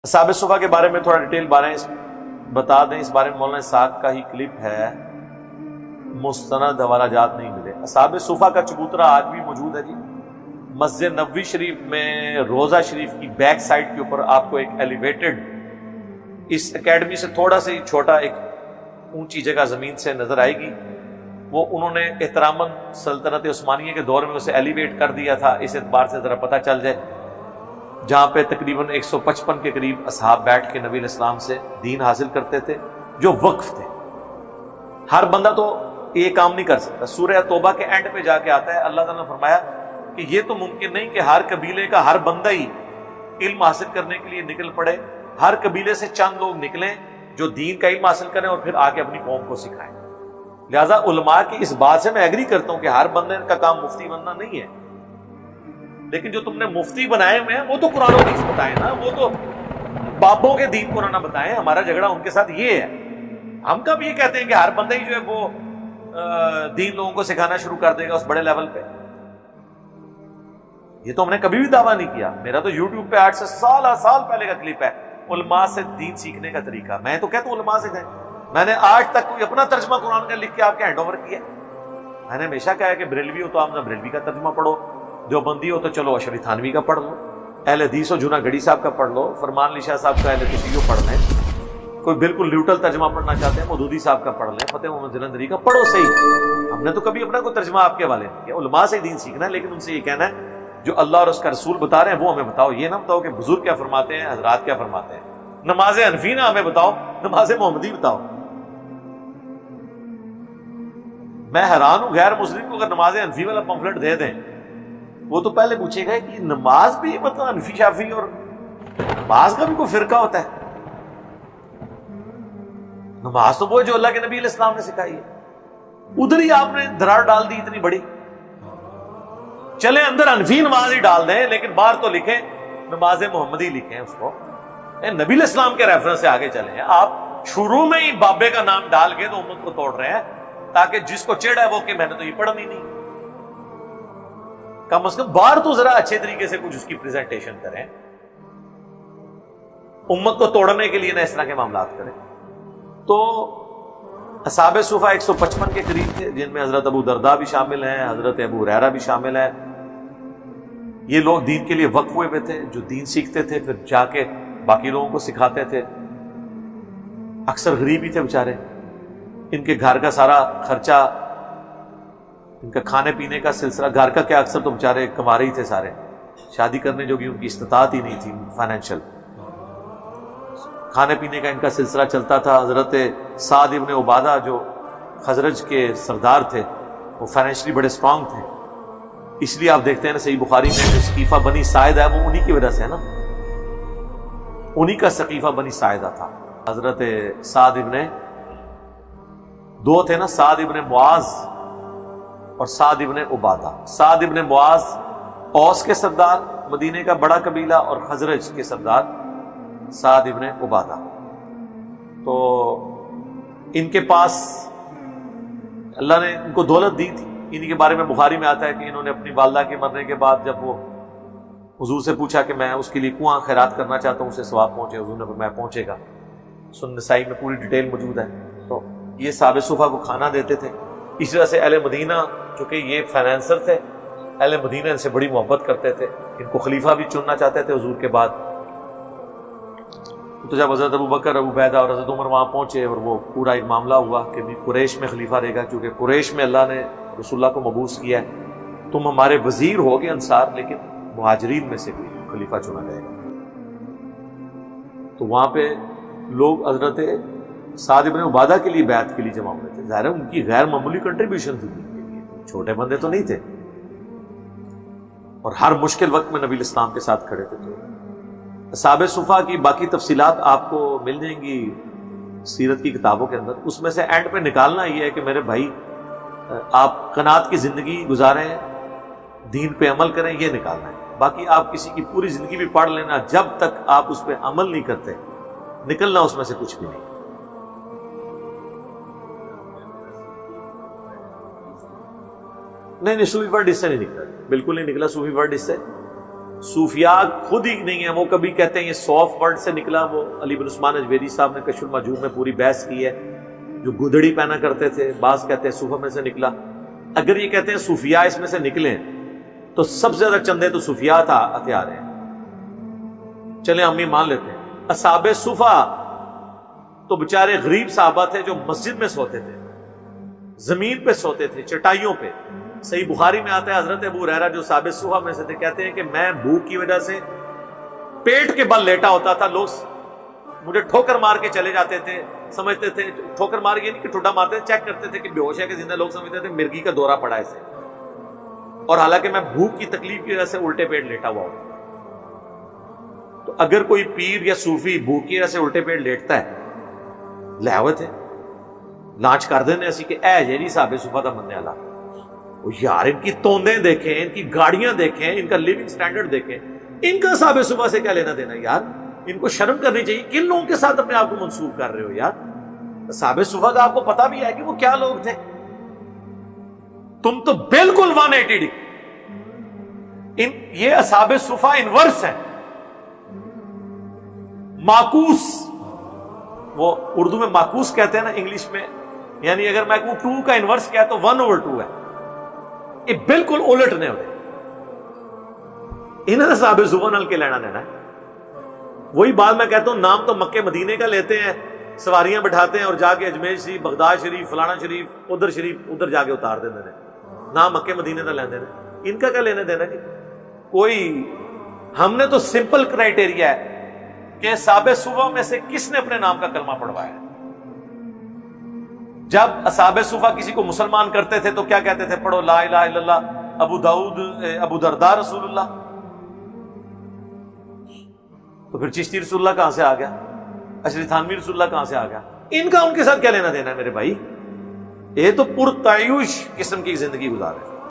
اصحاب صفا کے بارے میں تھوڑا ڈیٹیل بتا دیں، اس بارے میں مولانا اسحاق کا ہی کلپ ہے، مستند حوالہ جات نہیں ملے۔ اصحاب صفا کا چبوترا آج بھی موجود ہے جی، مسجد نبوی شریف میں روزہ شریف کی بیک سائڈ کے اوپر آپ کو ایک ایلیویٹڈ، اس اکیڈمی سے تھوڑا سا ہی چھوٹا ایک اونچی جگہ زمین سے نظر آئے گی، وہ انہوں نے احتراماً سلطنت عثمانیہ کے دور میں اسے ایلیویٹ کر دیا تھا، اس اعتبار سے ذرا پتہ چل جائے، جہاں پہ تقریباً 155 کے قریب اصحاب بیٹھ کے نبی علیہ السلام سے دین حاصل کرتے تھے جو وقف تھے۔ ہر بندہ تو یہ کام نہیں کر سکتا۔ سورہ توبہ کے اینڈ پہ جا کے آتا ہے، اللہ تعالیٰ نے فرمایا کہ یہ تو ممکن نہیں کہ ہر قبیلے کا ہر بندہ ہی علم حاصل کرنے کے لیے نکل پڑے، ہر قبیلے سے چند لوگ نکلیں جو دین کا علم حاصل کریں اور پھر آ کے اپنی قوم کو سکھائیں۔ لہٰذا علماء کی اس بات سے میں ایگری کرتا ہوں کہ ہر بندے کا کام مفتی بننا نہیں ہے، لیکن جو تم نے مفتی بنائے ہوئے ہیں وہ تو قرآن و حدیث بتائیں نا، وہ تو بابوں کے دین قرآن بتائیں۔ ہمارا جھگڑا ان کے ساتھ یہ ہے، ہم کب یہ کہتے ہیں کہ ہر بندہ ہی جو ہے وہ دین لوگوں کو سکھانا شروع کر دے گا اس بڑے لیول پہ؟ یہ تو ہم نے کبھی بھی دعویٰ نہیں کیا۔ میرا تو یوٹیوب پہ 8 سے سال پہلے کا کلپ ہے، علماء سے دین سیکھنے کا طریقہ۔ میں تو کہتا ہوں علماء سے جائیں، میں نے آج تک کوئی اپنا ترجمہ قرآن کا لکھ کے آپ کے ہینڈ اوور کیا؟ میں نے ہمیشہ کہا ہے کہ بریلوی ہو تو آپ نے بریلوی کا ترجمہ پڑھو، دیوبندی ہو تو چلو اشرف تھانوی کا پڑھ لو، اہل حدیث ہو جونا گڑھی صاحب کا پڑھ لو، فرمان علی شاہ صاحب کا اہل تشیع پڑھ لیں، کوئی بالکل نیوٹرل ترجمہ پڑھنا چاہتے ہیں مودودی صاحب کا پڑھ لیں، فتح محمد جلندری کا پڑھو صحیح۔ ہم نے تو کبھی اپنا کوئی ترجمہ آپ کے حوالے نہیں کیا۔ علماء سے دین سیکھنا ہے، لیکن ان سے یہ کہنا ہے جو اللہ اور اس کا رسول بتا رہے ہیں وہ ہمیں بتاؤ، یہ نہ بتاؤ کہ بزرگ کیا فرماتے ہیں، حضرات کیا فرماتے ہیں۔ نماز حنفی نہ ہمیں بتاؤ، نماز محمدی بتاؤ۔ میں حیران ہوں غیر مسلم کو اگر نماز حنفی والا پمفلٹ دے دیں، وہ تو پہلے پوچھے گا کہ نماز بھی مطلب حنفی شافی اور نماز کا بھی کوئی فرقہ ہوتا ہے؟ نماز تو وہ ہے جو اللہ کے نبی علیہ السلام نے سکھائی ہے، ادھر ہی آپ نے دراڑ ڈال دی اتنی بڑی۔ چلیں اندر حنفی نماز ہی ڈال دیں، لیکن باہر تو لکھیں نماز محمدی لکھیں اس کو، نبی علیہ السلام کے ریفرنس سے آگے چلیں۔ آپ شروع میں ہی بابے کا نام ڈال کے تو امت کو توڑ رہے ہیں، تاکہ جس کو چڑھ ہے وہ کہ میں نے تو یہ پڑھنی نہیں۔ کم از کم باہر تو ذرا اچھے طریقے سے کچھ اس کی پریزنٹیشن کریں، امت کو توڑنے کے لیے نہ اس طرح کے معاملات کریں۔ تو اصحاب صفا 155 کے قریب تھے، جن میں حضرت ابو درداء بھی شامل ہیں، حضرت ابو ہریرہ بھی شامل ہیں۔ یہ لوگ دین کے لیے وقف ہوئے تھے، جو دین سیکھتے تھے پھر جا کے باقی لوگوں کو سکھاتے تھے۔ اکثر غریب ہی تھے بیچارے، ان کے گھر کا سارا خرچہ، ان کا کھانے پینے کا سلسلہ، گھر کا کیا اکثر تو بیچارے کمارے ہی تھے سارے، شادی کرنے جو کہ ان کی استطاعت ہی نہیں تھی فائنینشل، کھانے پینے کا ان کا سلسلہ چلتا تھا۔ حضرت سعد ابن عبادہ جو خزرج کے سردار تھے، وہ فائنینشلی بڑے اسٹرانگ تھے، اس لیے آپ دیکھتے ہیں نا صحیح بخاری میں جو سقیفہ بنی ساعدہ ہے وہ انہی کی وجہ سے ہے نا، انہی کا سقیفہ بنی ساعدہ تھا۔ حضرت سعد ابن، دو تھے نا، سعد ابن معاذ اور سعد ابن عبادہ۔ سعد ابن معاذ اوس کے سردار، مدینے کا بڑا قبیلہ، اور خزرج کے سردار سعد ابن عبادہ۔ تو ان کے پاس اللہ نے ان کو دولت دی تھی، انہی کے بارے میں بخاری میں آتا ہے کہ انہوں نے اپنی والدہ کے مرنے کے بعد جب وہ حضور سے پوچھا کہ میں اس کے لیے کنواں خیرات کرنا چاہتا ہوں، اسے ثواب پہنچے، حضور نے فرمایا پہنچے گا۔ سنن نسائی میں پوری ڈیٹیل موجود ہے۔ تو یہ صحابہ صفا کو کھانا دیتے تھے، اس وجہ سے اہل مدینہ، چونکہ یہ فائنینسر تھے، اہل مدینہ ان سے بڑی محبت کرتے تھے، ان کو خلیفہ بھی چننا چاہتے تھے حضور کے بعد۔ تو جب حضرت ابو بکر، ابو عبیدہ اور حضرت عمر وہاں پہنچے اور وہ پورا ایک معاملہ ہوا کہ قریش میں خلیفہ رہے گا، کیونکہ قریش میں اللہ نے رسول اللہ کو مبعوث کیا ہے، تم ہمارے وزیر ہوگے انصار، لیکن مہاجرین میں سے کوئی خلیفہ چنا جائے گا۔ تو وہاں پہ لوگ حضرت سعد ابن عبادہ کے لیے بیعت کے لیے جمع ہوئے تھے۔ ظاہر ہے ان کی غیر معمولی کنٹریبیوشن تھی دین کے لیے، چھوٹے بندے تو نہیں تھے، اور ہر مشکل وقت میں نبی الاسلام کے ساتھ کھڑے تھے۔ تو اصحاب صفا کی باقی تفصیلات آپ کو مل جائیں گی سیرت کی کتابوں کے اندر، اس میں سے اینڈ پہ نکالنا یہ ہے کہ میرے بھائی آپ قناعت کی زندگی گزاریں، دین پہ عمل کریں، یہ نکالنا ہے۔ باقی آپ کسی کی پوری زندگی بھی پڑھ لینا، جب تک آپ اس پہ عمل نہیں کرتے نکلنا اس میں سے کچھ بھی نہیں۔ نہیں صوفی ورڈ اس سے نہیں نکلا، بالکل نہیں نکلا صوفی ورڈ اس سے۔ صوفیاء خود ہی نہیں ہیں، وہ کبھی کہتے ہیں یہ صوف ورڈ سے نکلا، وہ علی بن عثمان اجویری صاحب نے کشف المحجوب میں پوری بحث کی ہے، جو گدڑی پہنا کرتے تھے، بعض کہتے ہیں صوفہ میں سے نکلا۔ اگر یہ کہتے ہیں صوفیاء اس میں سے نکلیں تو سب سے زیادہ چندے تو صوفیاء تھا ہتھیار ہیں، چلیں ہم یہ مان لیتے ہیں۔ اصحاب صفا تو بےچارے غریب صحابہ تھے جو مسجد میں سوتے تھے، زمین پہ سوتے تھے، چٹائیوں پہ۔ صحیح بخاری میں آتا ہے حضرت ابو ہریرہ جو صحابہ صفا میں سے تھے کہتے ہیں کہ میں بھوک کی وجہ سے پیٹ کے بل لیٹا ہوتا تھا، لوگ مجھے ٹھوکر مار کے چلے جاتے تھے، سمجھتے تھے ٹھوکر مار کے نہیں کہ ٹھڈا مارتے تھے، چیک کرتے تھے کہ بے ہوش ہے کہ زندہ، لوگ سمجھتے تھے مرگی کا دورہ پڑا ہے اسے، اور حالانکہ میں بھوک کی تکلیف کی وجہ سے الٹے پیٹ لیٹا ہوا ہوں۔ تو اگر کوئی پیر یا صوفی بھوک کی وجہ سے الٹے پیٹ لیٹتا ہے، لہوت ہے، لانچ کر دینے ایسی کہ اے جی صحابہ صفا دا مننے والا، یار ان کی توندیں دیکھیں، ان کی گاڑیاں دیکھیں، ان کا لیونگ سٹینڈرڈ دیکھیں، ان کا صحابہ صفا سے کیا لینا دینا یار؟ ان کو شرم کرنی چاہیے، کن لوگوں کے ساتھ اپنے آپ کو منسوب کر رہے ہو یار؟ صحابہ صفا کا آپ کو پتا بھی ہے کہ وہ کیا لوگ تھے؟ تم تو بالکل 180 ڈگری یہ اصحاب صفا انورس ہے، معکوس، وہ اردو میں معکوس کہتے ہیں نا، انگلش میں، یعنی اگر میں کہوں 2 کا انورس کیا ہے تو 1/2 ہے، یہ بالکل الٹ نے ہوتے، انہوں نے صحابہ صفا نال کے لینا دینا ہے۔ وہی بات میں کہتا ہوں، نام تو مکے مدینے کا لیتے ہیں، سواریاں بٹھاتے ہیں اور جا کے اجمیر شریف، بغداد شریف، فلانا شریف، ادھر جا کے اتار دیتے ہیں، نام مکے مدینے کا لینے دینا، ان کا کیا لینا دینا جی؟ کوئی، ہم نے تو سمپل کرائٹیریا ہے کہ صحابہ صفا میں سے کس نے اپنے نام کا کلمہ پڑھوایا؟ جب اصحاب صفا کسی کو مسلمان کرتے تھے تو کیا کہتے تھے؟ پڑھو لا الہ الا اللہ، ابو درداء رسول اللہ۔ تو پھر چشتی رسول اللہ کہاں سے آ گیا؟ اشری تھانوی رسول اللہ کہاں سے آ گیا؟ ان کا ان کے ساتھ کیا لینا دینا ہے میرے بھائی؟ یہ تو پرتعیش قسم کی زندگی گزارے۔